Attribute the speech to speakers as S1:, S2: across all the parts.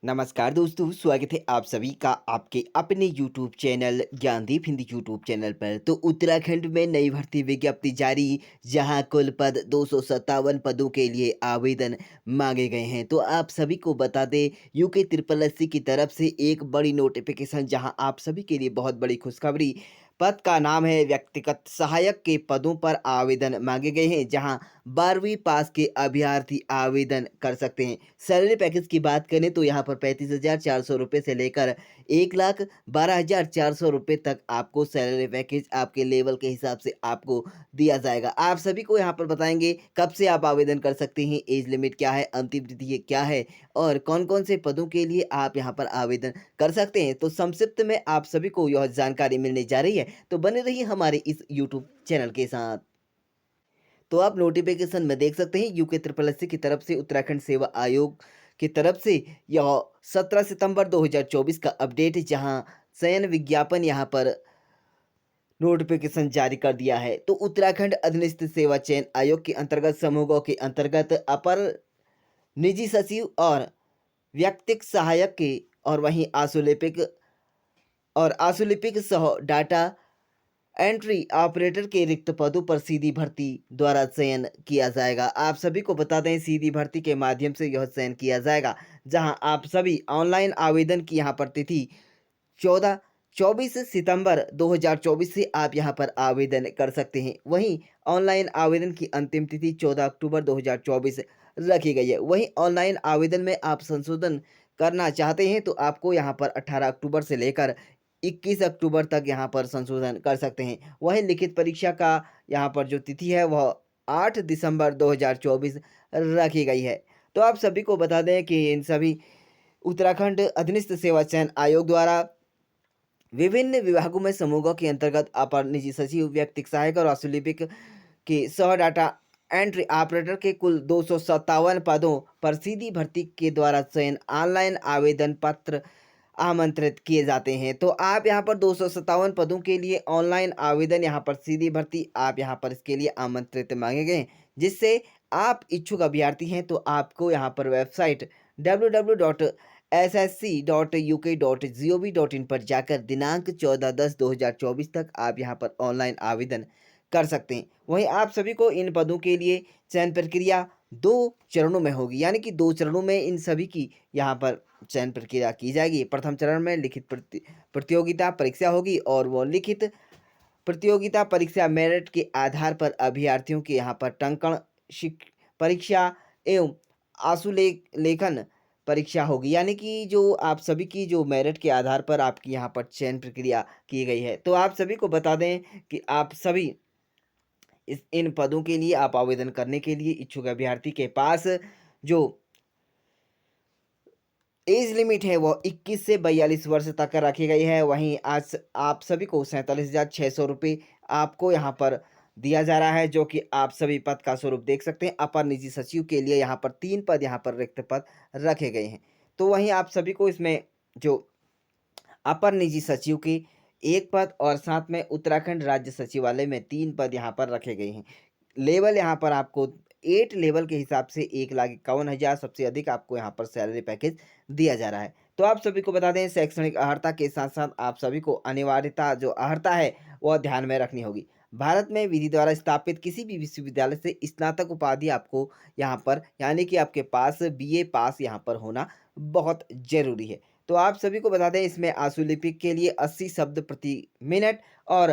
S1: नमस्कार दोस्तों, स्वागत है आप सभी का आपके अपने YouTube channel Gyandeep Hindi YouTube channel पर। तो उत्तराखंड में नई भर्ती विज्ञप्ति जारी, जहां कुल पद 257 पदों के लिए आवेदन मांगे गए हैं। तो आप सभी को बता दें, यूके ट्रिपल एससी की तरफ से एक बड़ी नोटिफिकेशन, जहां आप सभी के लिए बहुत बड़ी खुशखबरी। पद का नाम है व्यक्तिगत सहायक के पदों पर आवेदन मांगे गए हैं, जहां 12वीं पास के अभ्यर्थी आवेदन कर सकते हैं। सैलरी पैकेज की बात करें तो यहाँ पर 35,400 रुपये से लेकर 1,12,400 रुपये तक आपको सैलरी पैकेज आपके लेवल के हिसाब से आपको दिया जाएगा। आप सभी को यहाँ पर बताएंगे कब से आप आवेदन कर सकते हैं, एज लिमिट क्या है, अंतिम तिथि क्या है और कौन-कौन से पदों के लिए आप यहाँ पर आवेदन कर सकते हैं। तो संक्षिप्त में आप सभी को यह जानकारी मिलने जा रही है, तो बने रहिए हमारे इस यूट्यूब चैनल के साथ। तो आप नोटिफिकेशन में देख सकते हैं, यूके ट्रिपल एससी की तरफ से उत्तराखंड सेवा आयोग की तरफ से यह 17 सितंबर 2024 का अपडेट है, जहां चयन विज्ञापन यहां पर नोटिफिकेशन जारी कर दिया है। तो उत्तराखंड अधीनस्थ सेवा चयन आयोग के अंतर्गत समूहों के अंतर्गत अपर निजी सचिव और व्यक्तिक सहायक के और वहीं आशुलिपिक सह डाटा एंट्री ऑपरेटर के रिक्त पदों पर सीधी भर्ती द्वारा चयन किया जाएगा। आप सभी को बता दें, सीधी भर्ती के माध्यम से यह चयन किया जाएगा, जहां आप सभी ऑनलाइन आवेदन की यहां पर तिथि 14 24 सितंबर 2024 से आप यहां पर आवेदन कर सकते हैं। वहीं ऑनलाइन आवेदन की अंतिम तिथि 14 अक्टूबर 2024 रखी गई है। वहीं ऑनलाइन आवेदन में आप संशोधन करना चाहते हैं तो आपको यहां पर 18 अक्टूबर से लेकर 21 अक्टूबर तक यहाँ पर संशोधन कर सकते हैं। वहीं लिखित परीक्षा का यहाँ पर जो तिथि है वह 8 दिसंबर 2024 रखी गई है। तो आप सभी को बता दें कि इन सभी उत्तराखंड अधीनस्थ सेवा चयन आयोग द्वारा विभिन्न विभागों में समूहों के अंतर्गत अपर निजी सचिव, व्यक्तिक सहायक और आशुलिपिक के सह डाटा एंट्री ऑपरेटर के कुल 257 पदों पर सीधी भर्ती के द्वारा चयन ऑनलाइन आवेदन पत्र आमंत्रित किए जाते हैं। तो आप यहाँ पर 257 पदों के लिए ऑनलाइन आवेदन, यहाँ पर सीधी भर्ती आप यहाँ पर इसके लिए आमंत्रित मांगे गए हैं, जिससे आप इच्छुक अभ्यर्थी हैं तो आपको यहाँ पर वेबसाइट www.ssc.uk.gov.in पर जाकर दिनांक 14/10/2024 तक आप यहाँ पर ऑनलाइन आवेदन कर सकते हैं। वहीं आप सभी को इन पदों के लिए चयन प्रक्रिया 2 चरणों में होगी, यानी कि 2 चरणों में इन सभी की यहाँ पर चयन प्रक्रिया की जाएगी। प्रथम चरण में लिखित प्रतियोगिता परीक्षा होगी और वो लिखित प्रतियोगिता परीक्षा मेरिट के आधार पर अभ्यर्थियों के यहाँ पर टंकण शिक परीक्षा एवं लेखन परीक्षा होगी, यानी कि जो आप सभी की जो मेरिट के आधार पर आपकी यहाँ पर चयन प्रक्रिया की गई है। तो आप सभी को बता दें कि आप सभी इस इन पदों के लिए आप आवेदन करने के लिए इच्छुक अभ्यर्थी के पास जो एज लिमिट है वो 21 से 42 वर्ष तक रखी गई है। वहीं आज आप सभी को 47,600 रुपये आपको यहाँ पर दिया जा रहा है, जो कि आप सभी पद का स्वरूप देख सकते हैं। अपर निजी सचिव के लिए यहाँ पर 3 पद यहाँ पर रिक्त पद रखे गए हैं। तो वहीं आप सभी को इसमें जो अपर निजी सचिव के 1 पद और साथ में उत्तराखंड राज्य सचिवालय में 3 पद यहाँ पर रखे गए हैं। लेवल यहाँ पर आपको 8 लेवल के हिसाब से 1,51,000 सबसे अधिक आपको यहाँ पर सैलरी पैकेज दिया जा रहा है। तो आप सभी को बता दें, शैक्षणिक अर्हता के साथ-साथ आप सभी को अनिवार्यता जो अर्हता है, वह ध्यान में रखनी होगी। भारत में विधि द्वारा स्थापित किसी भी विश्वविद्यालय से स्नातक उपाधि आपको यहाँ पर, यानी कि आपके पास बीए पास यहाँ पर होना बहुत ज़रूरी है। तो आप सभी को बता दें, इसमें आशुलिपिक के लिए 80 शब्द प्रति मिनट और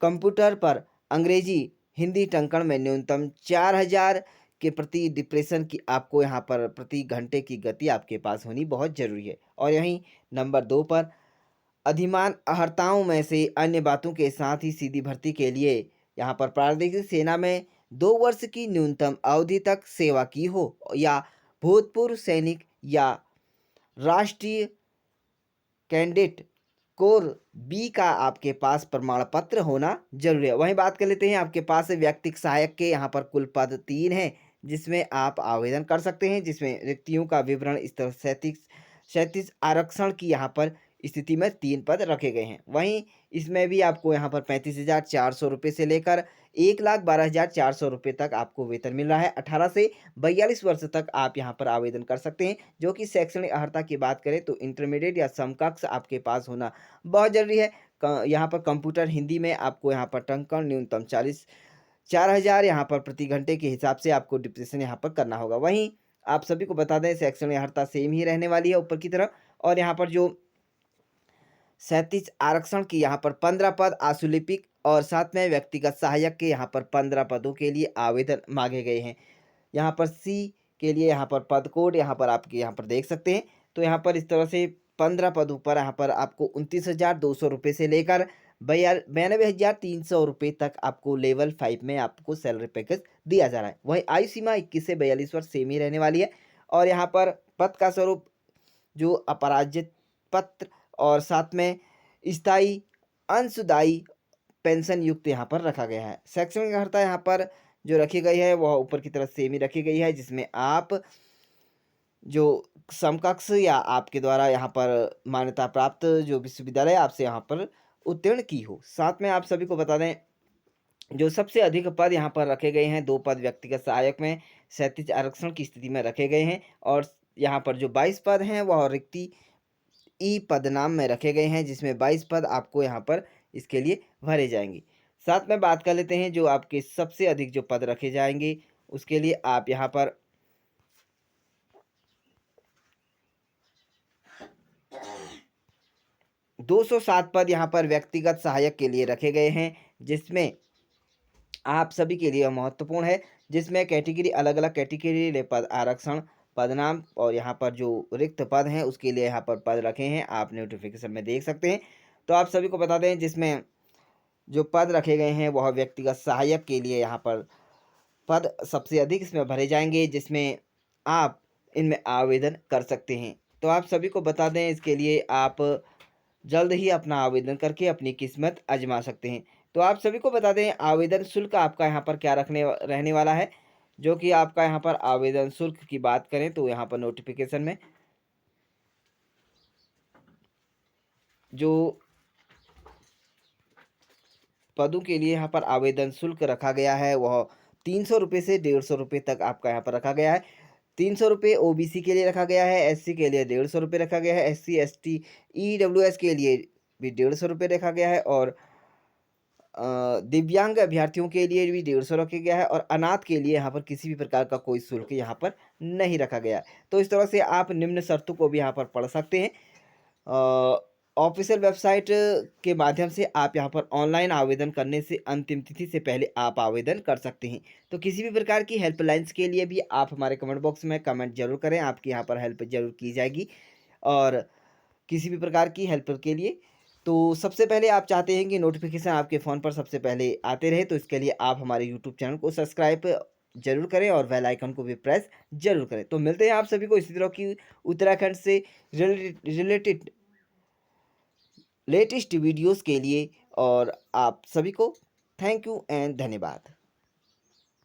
S1: कंप्यूटर पर अंग्रेजी हिंदी टंकण में न्यूनतम 4000 के प्रति डिप्रेशन की आपको यहाँ पर प्रति घंटे की गति आपके पास होनी बहुत ज़रूरी है। और यहीं नंबर 2 पर अधिमान अर्हताओं में से अन्य बातों के साथ ही सीधी भर्ती के लिए यहाँ पर प्रादेशिक सेना में 2 वर्ष की न्यूनतम अवधि तक सेवा की हो या भूतपूर्व सैनिक या राष्ट्रीय कैडेट कोर बी का आपके पास प्रमाण पत्र होना जरूरी है। वहीं बात कर लेते हैं, आपके पास व्यक्तिक सहायक के यहाँ पर कुल पद 3 हैं, जिसमें आप आवेदन कर सकते हैं, जिसमें रिक्तियों का विवरण इस तरह 37 आरक्षण की यहाँ पर स्थिति में 3 पद रखे गए हैं। वहीं इसमें भी आपको यहाँ पर 35,400 रुपये से लेकर 1,12,400 रुपये तक आपको वेतन मिल रहा है। 18 से 42 वर्ष तक आप यहाँ पर आवेदन कर सकते हैं, जो कि शैक्षणिक अर्हता की बात करें तो इंटरमीडिएट या समकक्ष आपके पास होना बहुत ज़रूरी है। यहाँ पर कंप्यूटर हिंदी में आपको यहाँ पर टंकण न्यूनतम 4,000 यहाँ पर प्रति घंटे के हिसाब से आपको डिप्रेशन यहाँ पर करना होगा। वहीं आप सभी को बता दें शैक्षणिक अर्हता सेम ही रहने वाली है ऊपर की तरफ, और यहाँ पर जो 37 आरक्षण की यहाँ पर 15 पद आशुलिपिक और साथ में व्यक्तिगत सहायक के यहाँ पर 15 पदों के लिए आवेदन मांगे गए हैं। यहाँ पर सी के लिए यहाँ पर पद कोड यहाँ पर आपके यहाँ पर देख सकते हैं। तो यहाँ पर इस तरह से 15 पदों पर यहाँ पर आपको 29,200 रुपये से लेकर 92,300 रुपये तक आपको लेवल 5 में आपको सैलरी पैकेज दिया जा रहा है। वही आयु सीमा 21 से 42 वर्ष सेम ही रहने वाली है, और यहाँ पर पद का स्वरूप जो अपराजित पत्र और साथ में स्थायी अंशदायी पेंशन युक्त यहाँ पर रखा गया है। शैक्षणिक अर्हता यहाँ पर जो रखी गई है वह ऊपर की तरफ सेम ही रखी गई है, जिसमें आप जो समकक्ष या आपके द्वारा यहाँ पर मान्यता प्राप्त जो विश्वविद्यालय आपसे यहाँ पर उत्तीर्ण की हो। साथ में आप सभी को बता दें जो सबसे अधिक पद यहाँ पर रखे गए हैं, 2 पद व्यक्तिगत सहायक में 37 आरक्षण की स्थिति में रखे गए हैं, और यहाँ पर जो 22 पद हैं वह रिक्ति ई पदनाम में रखे गए हैं, जिसमें 22 पद आपको यहाँ पर इसके लिए भरे जाएंगे। साथ में बात कर लेते हैं जो आपके सबसे अधिक जो पद रखे जाएंगे उसके लिए आप यहाँ पर 207 पद यहाँ पर व्यक्तिगत सहायक के लिए रखे गए हैं, जिसमें आप सभी के लिए महत्वपूर्ण है, जिसमें कैटेगरी अलग अलग कैटेगरी ले पद आरक्षण पदनाम और यहाँ पर जो रिक्त पद हैं उसके लिए यहाँ पर पद रखे हैं, आप नोटिफिकेशन में देख सकते हैं। तो आप सभी को बता दें जिसमें जो पद रखे गए हैं वह व्यक्तिगत सहायक के लिए यहाँ पर पद सबसे अधिक इसमें भरे जाएंगे, जिसमें आप इनमें आवेदन कर सकते हैं। तो आप सभी को बता दें इसके लिए आप जल्द ही अपना आवेदन करके अपनी किस्मत आजमा सकते हैं। तो आप सभी को बता दें आवेदन शुल्क आपका यहाँ पर क्या रहने वाला है, जो कि आपका यहाँ पर आवेदन शुल्क की बात करें तो यहाँ पर नोटिफिकेशन में जो पदों के लिए यहाँ पर आवेदन शुल्क रखा गया है वह 300 रुपये से 150 रुपये तक आपका यहाँ पर रखा गया है। 300 रुपये ओबीसी के लिए रखा गया है, एससी के लिए 150 रुपये रखा गया है, एससी एसटी ईडब्ल्यूएस के लिए भी 150 रुपये रखा गया है, और दिव्यांग अभ्यर्थियों के लिए भी 150 रखा गया है, और अनाथ के लिए यहाँ पर किसी भी प्रकार का कोई शुल्क यहाँ पर नहीं रखा गया है। तो इस तरह से आप निम्न शर्तों को भी यहाँ पर पढ़ सकते हैं। ऑफिशियल वेबसाइट के माध्यम से आप यहाँ पर ऑनलाइन आवेदन करने से अंतिम तिथि से पहले आप आवेदन कर सकते हैं। तो किसी भी प्रकार की हेल्पलाइंस के लिए भी आप हमारे कमेंट बॉक्स में कमेंट जरूर करें, आपकी यहाँ पर हेल्प जरूर की जाएगी। और किसी भी प्रकार की हेल्प के लिए तो सबसे पहले आप चाहते हैं कि नोटिफिकेशन आपके फ़ोन पर सबसे पहले आते रहे, तो इसके लिए आप हमारे यूट्यूब चैनल को सब्सक्राइब जरूर करें और बेल आइकन को भी प्रेस जरूर करें। तो मिलते हैं आप सभी को इसी तरह की उत्तराखंड से रिलेटेड लेटेस्ट वीडियोस के लिए, और आप सभी को थैंक यू एंड धन्यवाद।